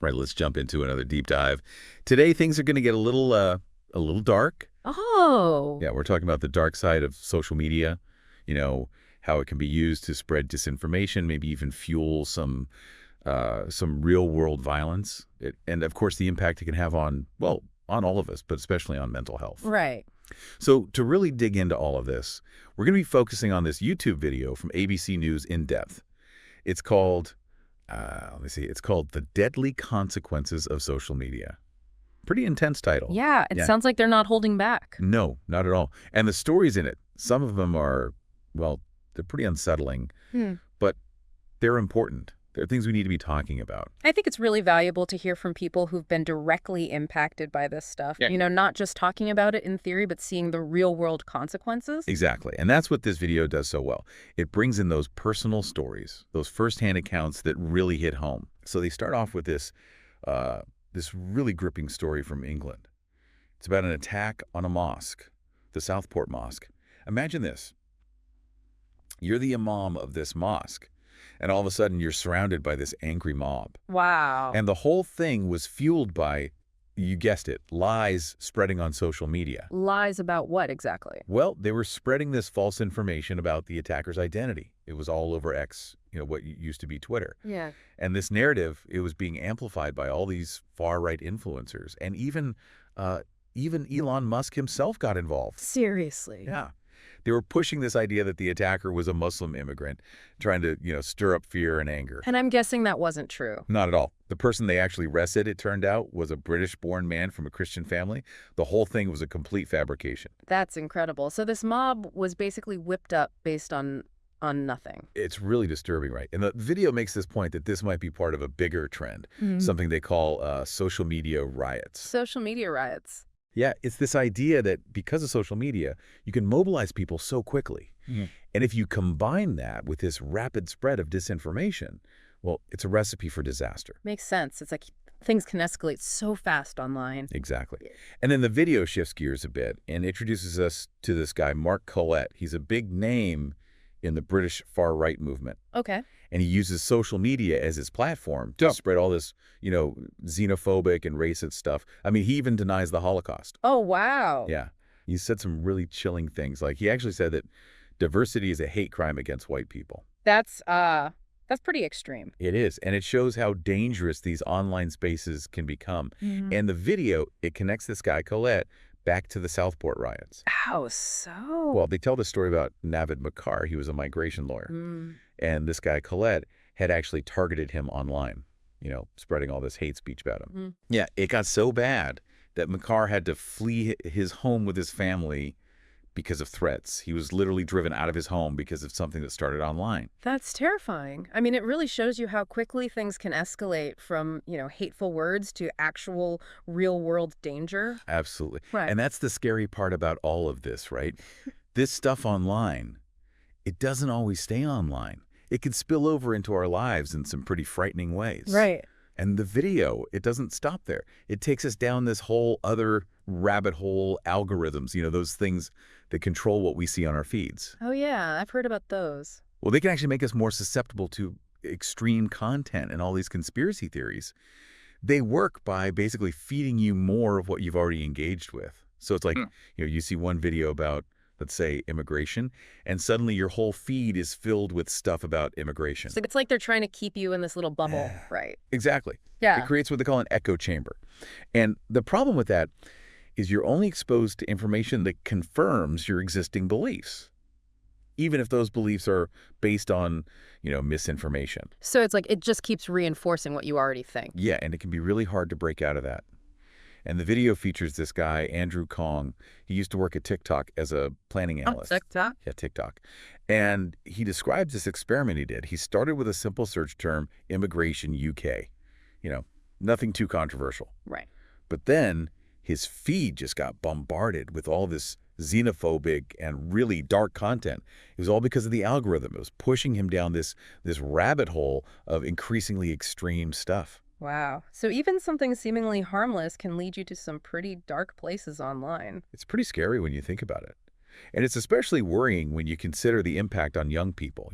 Right, let's jump into another deep dive. Today, things are going to get a little dark. Oh, Yeah, we're talking about the dark side of social media, you know, how it can be used to spread disinformation, maybe even fuel some real-world violence. And of course, the impact it can have on, well, on all of us, but especially on mental health. right. So to really dig into all of this, we're going to be focusing on this YouTube video from ABC News in depth. It's called, let me see, it's called The Deadly Consequences of Social Media. Pretty intense title. Yeah, it Yeah. sounds like they're not holding back. No, not at all. And the stories in it, some of them are, well, they're pretty unsettling, Hmm. but they're important. They're things we need to be talking about. I think it's really valuable to hear from people who've been directly impacted by this stuff. Yeah. Not just talking about it in theory, but seeing the real world consequences. Exactly. And that's what this video does so well. It brings in those personal stories, those firsthand accounts that really hit home. So they start off with this really gripping story from England. It's about an attack on a mosque, the Southport Mosque. Imagine this. You're the imam of this mosque, and all of a sudden you're surrounded by this angry mob. Wow. And the whole thing was fueled by, you guessed it, lies spreading on social media. Lies about what exactly? Well, they were spreading this false information about the attacker's identity. It was all over X, what used to be Twitter. Yeah. And this narrative, it was being amplified by all these far-right influencers. And even Elon Musk himself got involved. Seriously. Yeah. They were pushing this idea that the attacker was a Muslim immigrant, trying to, stir up fear and anger. And I'm guessing that wasn't true. Not at all. The person they actually arrested, it turned out, was a British-born man from a Christian family. The whole thing was a complete fabrication. That's incredible. So this mob was basically whipped up based on nothing. It's really disturbing, right? And the video makes this point that this might be part of a bigger trend, something they call social media riots. Social media riots. Yeah, it's this idea that because of social media, you can mobilize people so quickly. And if you combine that with this rapid spread of disinformation, well, it's a recipe for disaster. Makes sense. It's like things can escalate so fast online. Exactly. And then the video shifts gears a bit and introduces us to this guy, Mark Collett. He's a big name in the British far-right movement. Okay. And he uses social media as his platform to spread all this, xenophobic and racist stuff. I mean, he even denies the Holocaust. Oh, wow. Yeah. He said some really chilling things. Like, he actually said that diversity is a hate crime against white people. That's pretty extreme. It is. And it shows how dangerous these online spaces can become. And the video, it connects this guy, Colette, back to the Southport riots. How so? Well, they tell the story about Navid Makar. He was a migration lawyer. And this guy, Colette, had actually targeted him online, spreading all this hate speech about him. Yeah, it got so bad that Makar had to flee his home with his family because of threats. He was literally driven out of his home because of something that started online. That's terrifying. I mean, it really shows you how quickly things can escalate from, hateful words to actual real-world danger. Absolutely. Right. And that's the scary part about all of this, right? This stuff online, it doesn't always stay online. It can spill over into our lives in some pretty frightening ways. Right. And the video, it doesn't stop there. It takes us down this whole other rabbit hole, algorithms, those things that control what we see on our feeds. Oh, yeah. I've heard about those. Well, they can actually make us more susceptible to extreme content and all these conspiracy theories. They work by basically feeding you more of what you've already engaged with. So it's like, you see one video about, let's say, immigration, and suddenly your whole feed is filled with stuff about immigration. So it's like they're trying to keep you in this little bubble, right? Exactly. Yeah. It creates what they call an echo chamber. And the problem with that is you're only exposed to information that confirms your existing beliefs, even if those beliefs are based on, misinformation. So it's like it just keeps reinforcing what you already think. Yeah, and it can be really hard to break out of that. And the video features this guy, Andrew Kong. He used to work at TikTok as a planning analyst. TikTok? Yeah, TikTok. And he describes this experiment he did. He started with a simple search term, immigration UK. Nothing too controversial. Right. But then his feed just got bombarded with all this xenophobic and really dark content. It was all because of the algorithm. It was pushing him down this rabbit hole of increasingly extreme stuff. Wow. So even something seemingly harmless can lead you to some pretty dark places online. It's pretty scary when you think about it. And it's especially worrying when you consider the impact on young people,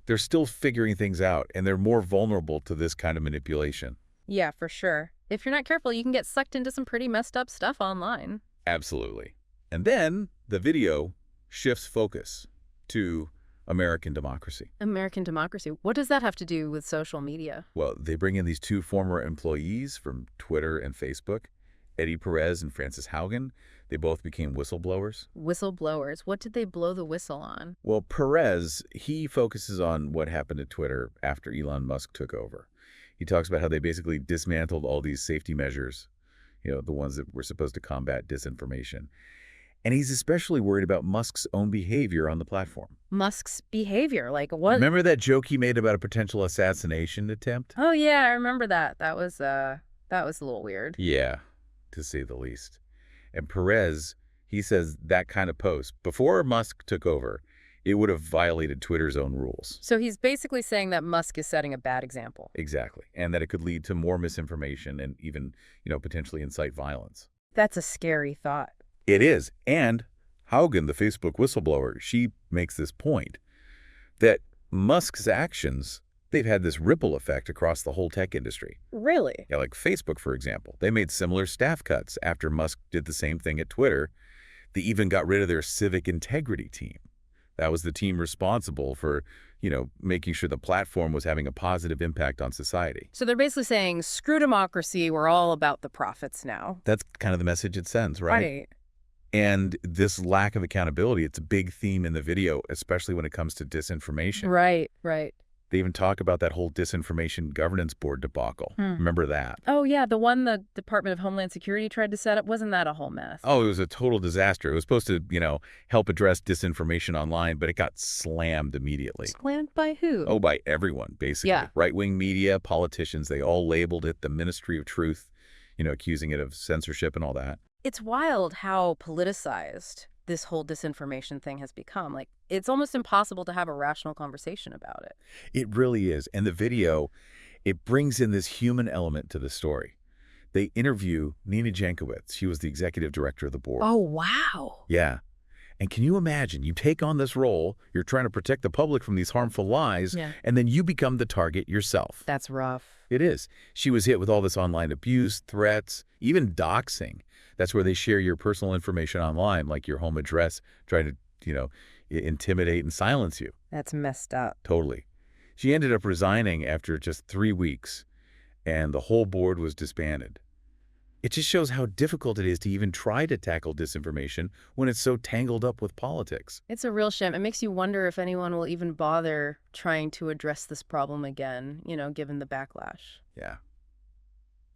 They're still figuring things out, and they're more vulnerable to this kind of manipulation. Yeah, for sure. If you're not careful, you can get sucked into some pretty messed up stuff online. Absolutely. And then the video shifts focus to American democracy. American democracy. What does that have to do with social media? Well, they bring in these two former employees from Twitter and Facebook, Eddie Perez and Francis Haugen. They both became whistleblowers. Whistleblowers. What did they blow the whistle on? Well, Perez, he focuses on what happened at Twitter after Elon Musk took over. He talks about how they basically dismantled all these safety measures, the ones that were supposed to combat disinformation. And he's especially worried about Musk's own behavior on the platform. Musk's behavior. Like what? Remember that joke he made about a potential assassination attempt? Oh yeah, I remember that. That was a little weird. Yeah, to say the least. And Perez, he says that kind of post, before Musk took over, it would have violated Twitter's own rules. So he's basically saying that Musk is setting a bad example. Exactly. And that it could lead to more misinformation and even, potentially incite violence. That's a scary thought. It is. And Haugen, the Facebook whistleblower, she makes this point that Musk's actions, they've had this ripple effect across the whole tech industry. Really? Yeah, like Facebook, for example. They made similar staff cuts after Musk did the same thing at Twitter. They even got rid of their civic integrity team. That was the team responsible for, making sure the platform was having a positive impact on society. So they're basically saying, screw democracy, we're all about the profits now. That's kind of the message it sends, right? And this lack of accountability, it's a big theme in the video, especially when it comes to disinformation. Right. They even talk about that whole disinformation governance board debacle. Remember that? Oh, yeah, the one the Department of Homeland Security tried to set up. Wasn't that a whole mess? Oh, it was a total disaster. It was supposed to, help address disinformation online, but it got slammed immediately. Slammed by who? Oh, by everyone, basically. Yeah. Right-wing media, politicians, they all labeled it the Ministry of Truth, accusing it of censorship and all that. It's wild how politicized this whole disinformation thing has become. Like, it's almost impossible to have a rational conversation about it. It really is. And the video, it brings in this human element to the story. They interview Nina Jankowicz. She was the executive director of the board. Oh, wow. Yeah. And can you imagine, you take on this role, you're trying to protect the public from these harmful lies, and then you become the target yourself. That's rough. It is. She was hit with all this online abuse, threats, even doxing. That's where they share your personal information online, like your home address, trying to, intimidate and silence you. That's messed up. Totally. She ended up resigning after just 3 weeks, and the whole board was disbanded. It just shows how difficult it is to even try to tackle disinformation when it's so tangled up with politics. It's a real shame. It makes you wonder if anyone will even bother trying to address this problem again, given the backlash. Yeah.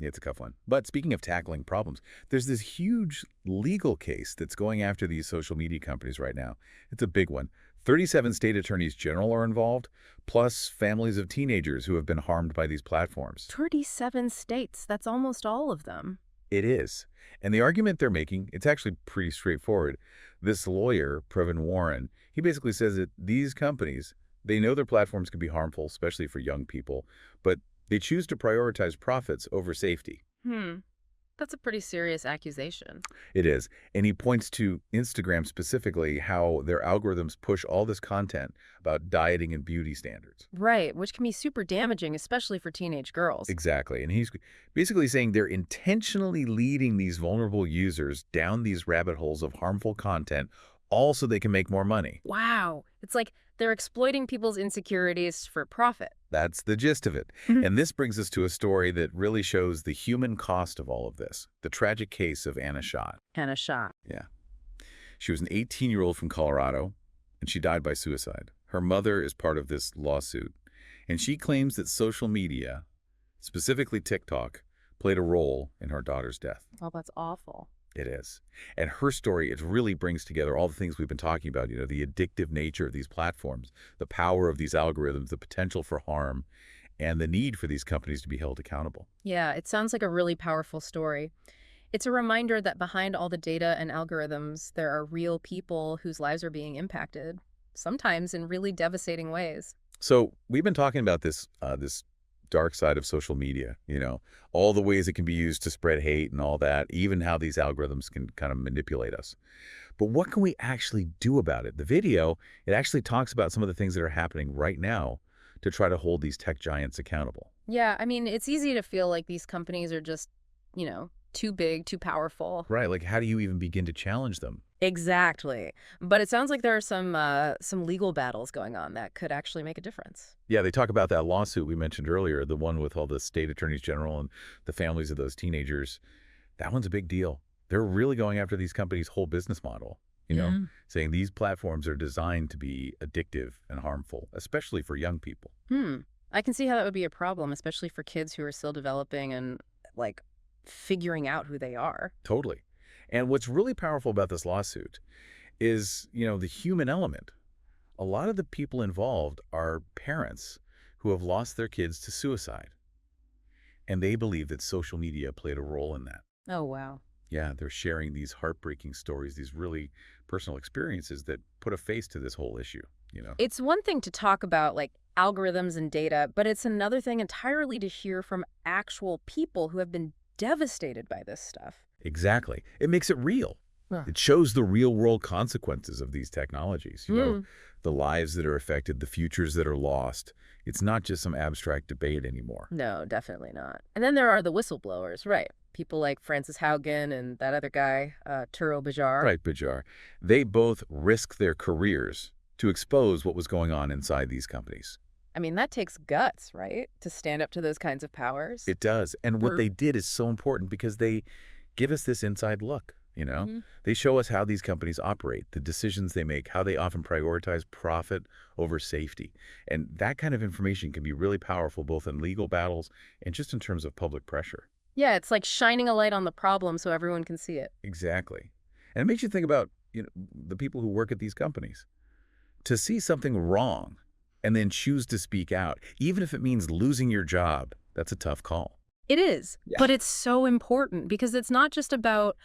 It's a tough one. But speaking of tackling problems, there's this huge legal case that's going after these social media companies right now. It's a big one. 37 state attorneys general are involved, plus families of teenagers who have been harmed by these platforms. 37 states. That's almost all of them. It is. And the argument they're making, it's actually pretty straightforward. This lawyer, Previn Warren, he basically says that these companies, they know their platforms can be harmful, especially for young people, but they choose to prioritize profits over safety. That's a pretty serious accusation. It is. And he points to Instagram specifically, how their algorithms push all this content about dieting and beauty standards. Right, which can be super damaging, especially for teenage girls. Exactly. And he's basically saying they're intentionally leading these vulnerable users down these rabbit holes of harmful content, all so they can make more money. Wow. It's like they're exploiting people's insecurities for profit. That's the gist of it. And this brings us to a story that really shows the human cost of all of this, the tragic case of Anna Schott. Anna Schott. Yeah. She was an 18-year-old from Colorado, and she died by suicide. Her mother is part of this lawsuit, and she claims that social media, specifically TikTok, played a role in her daughter's death. Oh, that's awful. It is. And her story, it really brings together all the things we've been talking about, the addictive nature of these platforms, the power of these algorithms, the potential for harm, and the need for these companies to be held accountable. Yeah, it sounds like a really powerful story. It's a reminder that behind all the data and algorithms, there are real people whose lives are being impacted, sometimes in really devastating ways. So we've been talking about this dark side of social media, all the ways it can be used to spread hate and all that, even how these algorithms can kind of manipulate us. But what can we actually do about it? The video, it actually talks about some of the things that are happening right now to try to hold these tech giants accountable. Yeah, I mean, it's easy to feel like these companies are just, too big, too powerful. Right, like how do you even begin to challenge them? Exactly. But it sounds like there are some legal battles going on that could actually make a difference. Yeah, they talk about that lawsuit we mentioned earlier, the one with all the state attorneys general and the families of those teenagers. That one's a big deal. They're really going after these companies' whole business model, Yeah. saying these platforms are designed to be addictive and harmful, especially for young people. Hmm. I can see how that would be a problem, especially for kids who are still developing and like figuring out who they are. Totally. And what's really powerful about this lawsuit is, the human element. A lot of the people involved are parents who have lost their kids to suicide, and they believe that social media played a role in that. Oh, wow. Yeah, they're sharing these heartbreaking stories, these really personal experiences that put a face to this whole issue. It's one thing to talk about like algorithms and data, but it's another thing entirely to hear from actual people who have been devastated by this stuff. Exactly. It makes it real. Huh. It shows the real world consequences of these technologies, Hmm. the lives that are affected, the futures that are lost. It's not just some abstract debate anymore. No, definitely not. And then there are the whistleblowers, right? People like Francis Haugen and that other guy, Turo Bajar. Right, Bajar. They both risk their careers to expose what was going on inside these companies. I mean, that takes guts, right? To stand up to those kinds of powers. It does. And what Mm. they did is so important because they give us this inside look. Mhm. They show us how these companies operate, the decisions they make, how they often prioritize profit over safety. And that kind of information can be really powerful both in legal battles and just in terms of public pressure. Yeah, it's like shining a light on the problem so everyone can see it. Exactly. And it makes you think about, the people who work at these companies. To see something wrong and then choose to speak out, even if it means losing your job, that's a tough call. It is, Yeah. but it's so important because it's not just about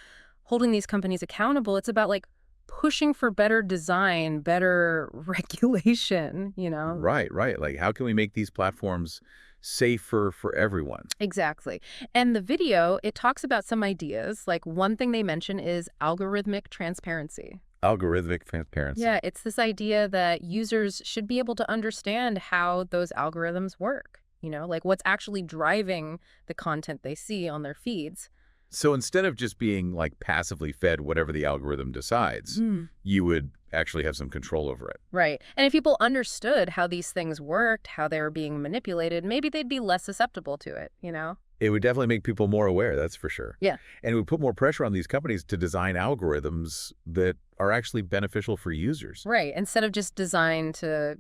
holding these companies accountable. It's about like pushing for better design, better regulation. Right, right. Like, how can we make these platforms safer for everyone? Exactly. And the video, it talks about some ideas. Like one thing they mention is algorithmic transparency. Algorithmic transparency. Yeah, it's this idea that users should be able to understand how those algorithms work, like what's actually driving the content they see on their feeds. So instead of just being like passively fed whatever the algorithm decides, Mm. you would actually have some control over it. Right. And if people understood how these things worked, how they were being manipulated, maybe they'd be less susceptible to it. It would definitely make people more aware, that's for sure. Yeah. And it would put more pressure on these companies to design algorithms that are actually beneficial for users. Right. Instead of just designed to,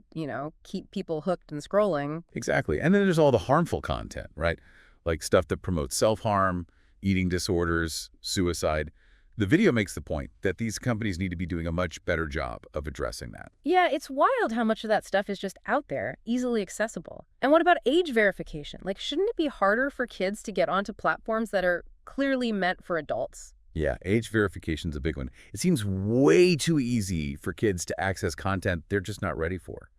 keep people hooked and scrolling. Exactly. And then there's all the harmful content, right? Like stuff that promotes self-harm, eating disorders, suicide. The video makes the point that these companies need to be doing a much better job of addressing that. Yeah, it's wild how much of that stuff is just out there, easily accessible. And what about age verification? Like, shouldn't it be harder for kids to get onto platforms that are clearly meant for adults? Yeah, age verification's a big one. It seems way too easy for kids to access content they're just not ready for.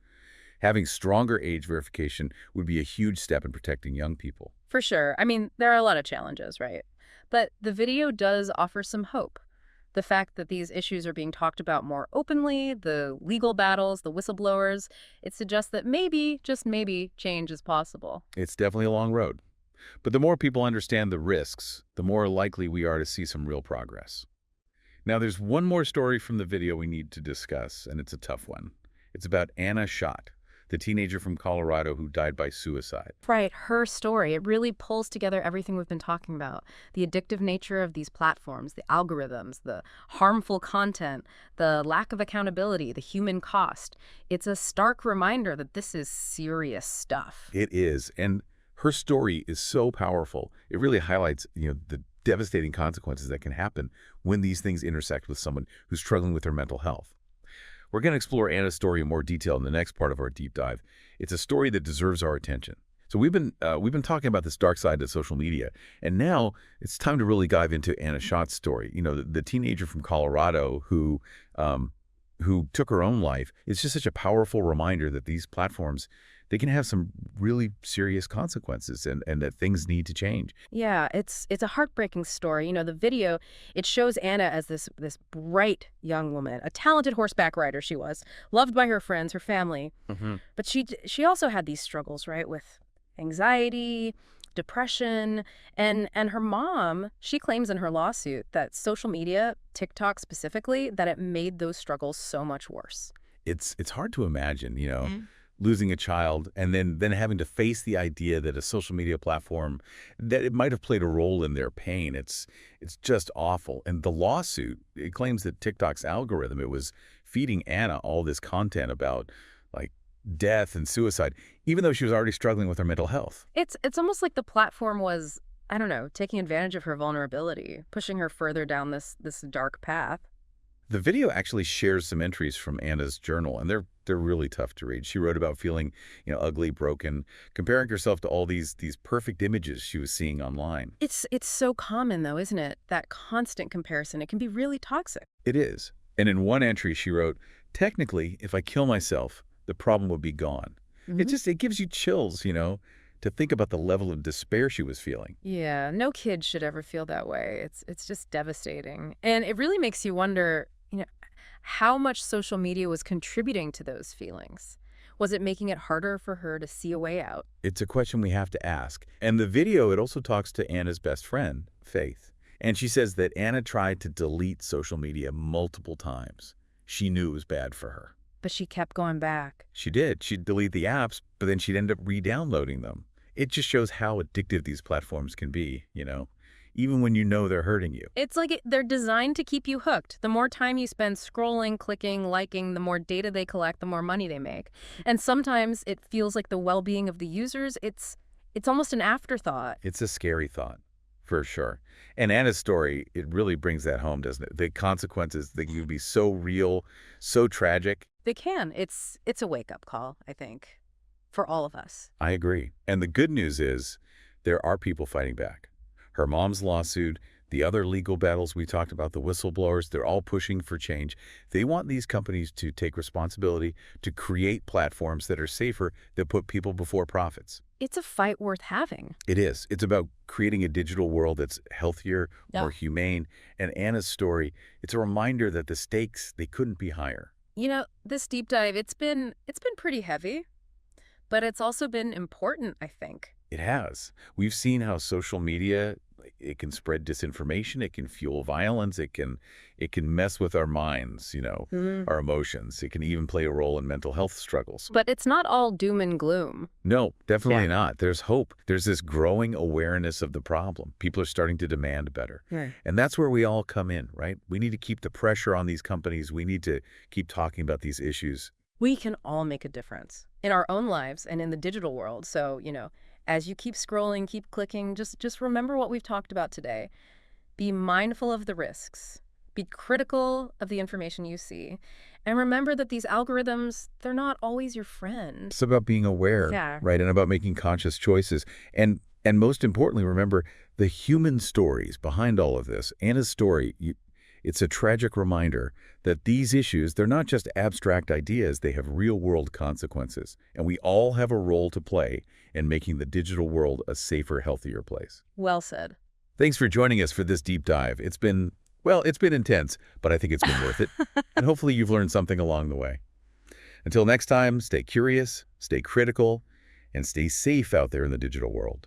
Having stronger age verification would be a huge step in protecting young people. For sure. I mean, there are a lot of challenges, right? But the video does offer some hope. The fact that these issues are being talked about more openly, the legal battles, the whistleblowers, it suggests that maybe, just maybe, change is possible. It's definitely a long road. But the more people understand the risks, the more likely we are to see some real progress. Now, there's one more story from the video we need to discuss, and it's a tough one. It's about Anna Schott, the teenager from Colorado who died by suicide. Right, her story, it really pulls together everything we've been talking about. The addictive nature of these platforms, the algorithms, the harmful content, the lack of accountability, the human cost. It's a stark reminder that this is serious stuff. It is, and her story is so powerful. It really highlights, the devastating consequences that can happen when these things intersect with someone who's struggling with their mental health. We're going to explore Anna's story in more detail in the next part of our deep dive. It's a story that deserves our attention. So we've been talking about this dark side of social media, and now it's time to really dive into Anna Schott's story. The teenager from Colorado who took her own life. It's just such a powerful reminder that these platforms, they can have some really serious consequences, and that things need to change. Yeah, it's a heartbreaking story. The video, it shows Anna as this bright young woman, a talented horseback rider she was, loved by her friends, her family. Hmm. But she also had these struggles, right, with anxiety, depression, and her mom, she claims in her lawsuit that social media, TikTok specifically, that it made those struggles so much worse. It's hard to imagine, losing a child and then having to face the idea that a social media platform, that it might have played a role in their pain. It's just awful. And the lawsuit, it claims that TikTok's algorithm, it was feeding Anna all this content about like death and suicide, even though she was already struggling with her mental health. It's almost like the platform was, I don't know, taking advantage of her vulnerability, pushing her further down this dark path. The video actually shares some entries from Anna's journal, and they're really tough to read. She wrote about feeling, ugly, broken, comparing herself to all these perfect images she was seeing online. It's so common though, isn't it? That constant comparison. It can be really toxic. It is. And in one entry, she wrote, "Technically, if I kill myself, the problem would be gone." Hmm. It gives you chills, to think about the level of despair she was feeling. Yeah, no kid should ever feel that way. It's just devastating. And it really makes you wonder, how much social media was contributing to those feelings. Was it making it harder for her to see a way out? It's a question we have to ask. And the video, it also talks to Anna's best friend, Faith. And she says that Anna tried to delete social media multiple times. She knew it was bad for her. But she kept going back. She did. She'd delete the apps, but then she'd end up re-downloading them. It just shows how addictive these platforms can be, even when you know they're hurting you. It's like they're designed to keep you hooked. The more time you spend scrolling, clicking, liking, the more data they collect, the more money they make. And sometimes it feels like the well-being of the users, it's almost an afterthought. It's a scary thought, for sure. And Anna's story, it really brings that home, doesn't it? The consequences, they can be so real, so tragic. They can. It's a wake-up call, I think, for all of us. I agree. And the good news is there are people fighting back. Her mom's lawsuit, the other legal battles we talked about, the whistleblowers, they're all pushing for change. They want these companies to take responsibility to create platforms that are safer, that put people before profits. It's a fight worth having. It is. It's about creating a digital world that's healthier, Yeah. more humane. And Anna's story, it's a reminder that the stakes, they couldn't be higher. This deep dive, it's been pretty heavy, but it's also been important, I think. It has. We've seen how social media, it can spread disinformation, it can fuel violence, it can mess with our minds, our emotions. It can even play a role in mental health struggles. But it's not all doom and gloom. No, definitely Yeah. not. There's hope. There's this growing awareness of the problem. People are starting to demand better. Right. And that's where we all come in, right? We need to keep the pressure on these companies. We need to keep talking about these issues. We can all make a difference in our own lives and in the digital world. So, as you keep scrolling, keep clicking, just remember what we've talked about today. Be mindful of the risks. Be critical of the information you see. And remember that these algorithms, they're not always your friend. It's about being aware, Yeah. right? And about making conscious choices. And most importantly, remember the human stories behind all of this. Anna's story, it's a tragic reminder that these issues, they're not just abstract ideas, they have real-world consequences. And we all have a role to play in making the digital world a safer, healthier place. Well said. Thanks for joining us for this deep dive. It's been intense, but I think it's been worth it. And hopefully you've learned something along the way. Until next time, stay curious, stay critical, and stay safe out there in the digital world.